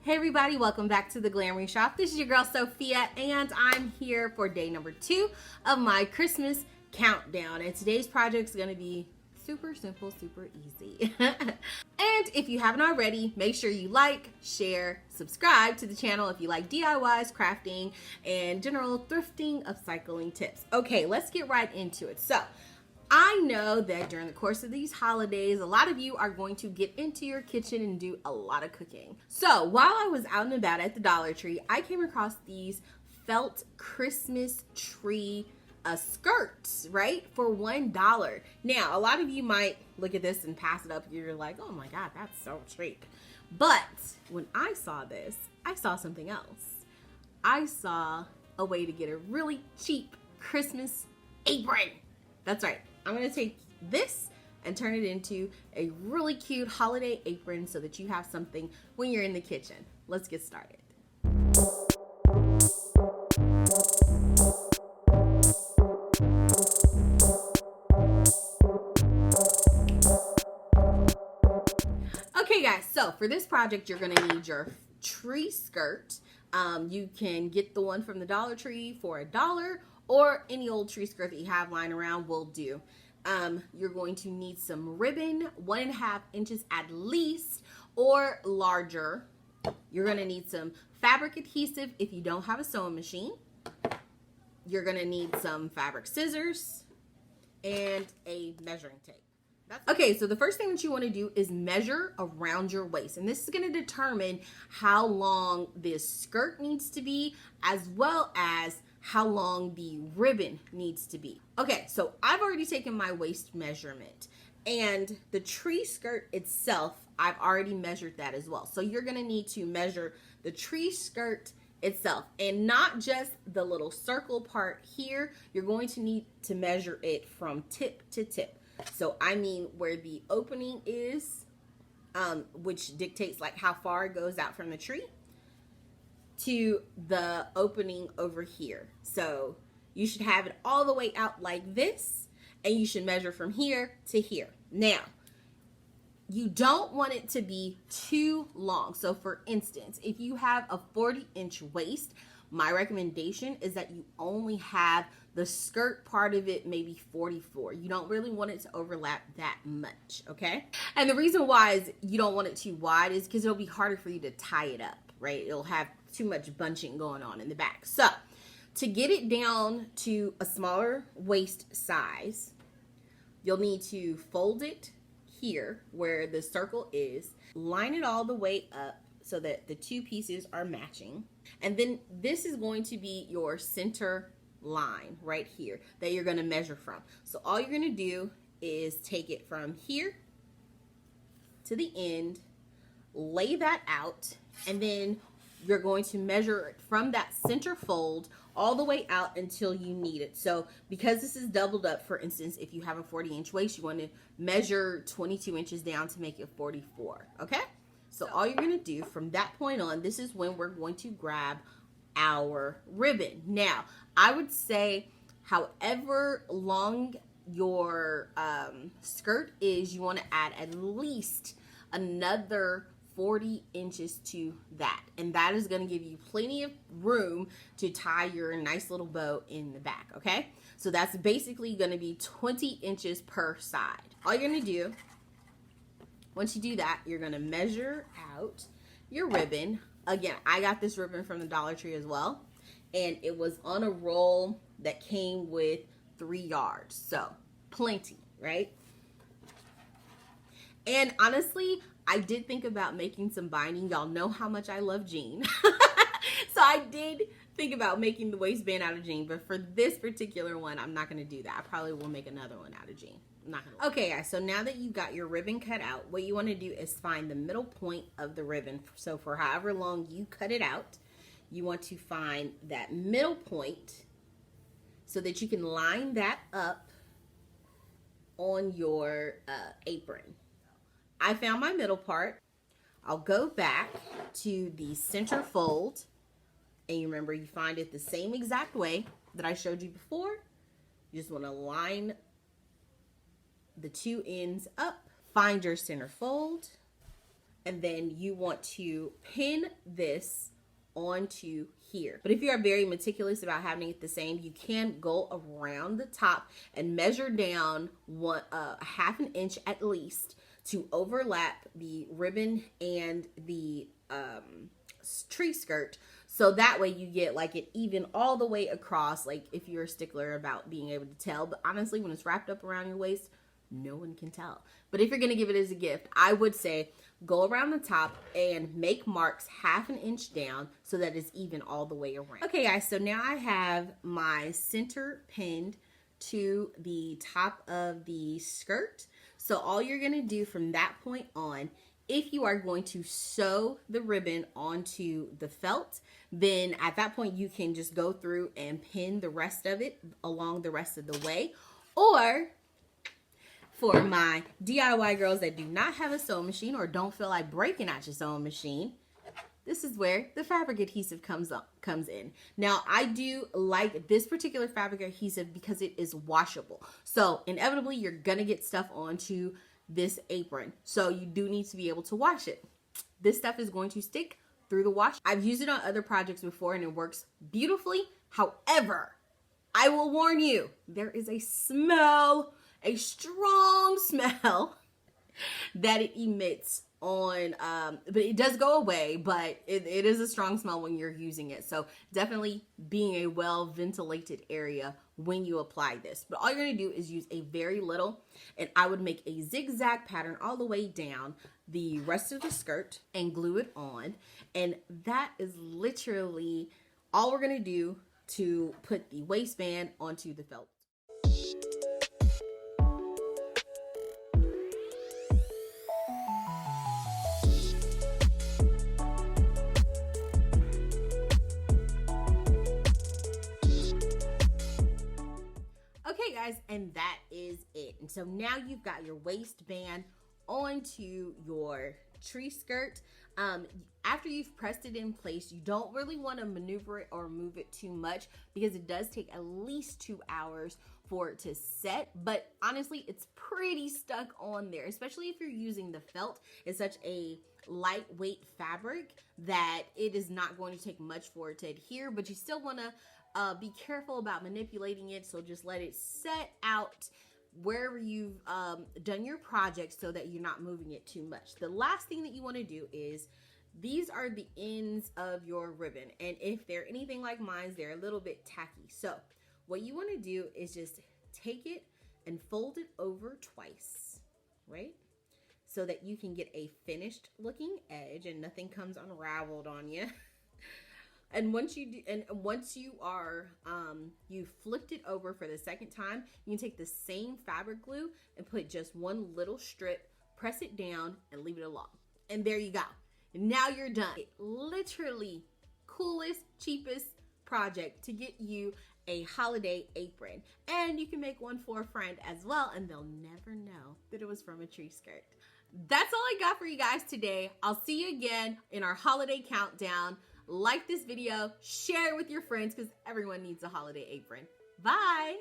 Hey everybody, welcome back to the Glamoury Shop. This is your girl Sophia and I'm here for day number 2 of my Christmas countdown. And today's project is going to be super simple, super easy. And if you haven't already, make sure you like, share, subscribe to the channel if you like DIYs, crafting, and general thrifting, upcycling tips. Okay, let's get right into it. So, I know that during the course of these holidays, a lot of you are going to get into your kitchen and do a lot of cooking. So while I was out and about at the Dollar Tree, I came across these felt Christmas tree skirts, right? For $1. Now, a lot of you might look at this and pass it up. You're like, oh my God, that's so cheap. But when I saw this, I saw something else. I saw a way to get a really cheap Christmas apron. That's right. I'm going to take this and turn it into a really cute holiday apron so that you have something when you're in the kitchen. Let's get started. Okay guys, so for this project, you're going to need your tree skirt. You can get the one from the Dollar Tree for $1, or any old tree skirt that you have lying around will do. You're going to need some ribbon, 1.5 inches at least, or larger. You're going to need some fabric adhesive if you don't have a sewing machine. You're going to need some fabric scissors and a measuring tape. Okay, so the first thing that you want to do is measure around your waist. And this is going to determine how long this skirt needs to be, as well as how long the ribbon needs to be. Okay, so I've already taken my waist measurement, and the tree skirt itself, I've already measured that as well. So you're gonna need to measure the tree skirt itself, and not just the little circle part here. You're going to need to measure it from tip to tip. So I mean where the opening is, which dictates like how far it goes out from the tree, to the opening over here. So you should have it all the way out like this, and you should measure from here to here. Now, you don't want it to be too long. So for instance, if you have a 40-inch waist, my recommendation is that you only have the skirt part of it maybe 44. You don't really want it to overlap that much, okay? And the reason why is you don't want it too wide is because it'll be harder for you to tie it up, right? It'll have too much bunching going on in the back. So to get it down to a smaller waist size, you'll need to fold it here where the circle is, line it all the way up so that the two pieces are matching. And then this is going to be your center line right here that you're going to measure from. So all you're going to do is take it from here to the end, lay that out, and then you're going to measure it from that center fold all the way out until you need it. So because this is doubled up, for instance, if you have a 40-inch waist, you want to measure 22 inches down to make it 44, okay? So all you're going to do from that point on, this is when we're going to grab our ribbon. Now, I would say however long your skirt is, you want to add at least another 40 inches to that, and that is going to give you plenty of room to tie your nice little bow in the back, okay? So that's basically going to be 20 inches per side. All you're going to do, once you do that, you're going to measure out your ribbon. Again, I got this ribbon from the Dollar Tree as well, and it was on a roll that came with 3 yards, so plenty, right? And honestly, I did think about making some binding. Y'all know how much I love jean. So I did think about making the waistband out of jean, but for this particular one, I'm not going to do that. I probably will make another one out of jean. I'm not gonna. Okay, guys, so now that you got your ribbon cut out, what you want to do is find the middle point of the ribbon. So for however long you cut it out, you want to find that middle point so that you can line that up on your apron. I found my middle part. I'll go back to the center fold, and you remember you find it the same exact way that I showed you before. You just want to line the two ends up, find your center fold, and then you want to pin this onto here. But if you are very meticulous about having it the same, you can go around the top and measure down a half an inch at least to overlap the ribbon and the tree skirt, so that way you get like it even all the way across, like if you're a stickler about being able to tell. But honestly, when it's wrapped up around your waist, no one can tell. But if you're gonna give it as a gift, I would say go around the top and make marks half an inch down so that it's even all the way around. Okay guys, so now I have my center pinned to the top of the skirt. So all you're gonna do from that point on, if you are going to sew the ribbon onto the felt, then at that point you can just go through and pin the rest of it along the rest of the way. Or for my DIY girls that do not have a sewing machine or don't feel like breaking out your sewing machine, this is where the fabric adhesive comes in. Now, I do like this particular fabric adhesive because it is washable. So inevitably, you're gonna get stuff onto this apron. So you do need to be able to wash it. This stuff is going to stick through the wash. I've used it on other projects before and it works beautifully. However, I will warn you, there is a smell, a strong smell that it emits on, but it does go away, but it is a strong smell when you're using it. So definitely being a well ventilated area when you apply this. But all you're gonna do is use a very little, and I would make a zigzag pattern all the way down the rest of the skirt and glue it on. And that is literally all we're gonna do to put the waistband onto the felt. Okay guys, and that is it. And so now you've got your waistband onto your tree skirt. After you've pressed it in place, you don't really want to maneuver it or move it too much because it does take at least 2 hours for it to set. But honestly, it's pretty stuck on there, especially if you're using the felt. It's such a lightweight fabric that it is not going to take much for it to adhere, but you still want to be careful about manipulating it. So just let it set out wherever you've done your project so that you're not moving it too much. The last thing that you want to do is, these are the ends of your ribbon, and if they're anything like mine, they're a little bit tacky. So what you want to do is just take it and fold it over twice, right? So that you can get a finished looking edge and nothing comes unraveled on you. And once you do, and once you are, you flipped it over for the second time, you can take the same fabric glue and put just one little strip, press it down, and leave it alone. And there you go. Now you're done. Literally coolest, cheapest project to get you a holiday apron. And you can make one for a friend as well, and they'll never know that it was from a tree skirt. That's all I got for you guys today. I'll see you again in our holiday countdown. Like this video, share it with your friends because everyone needs a holiday apron. Bye.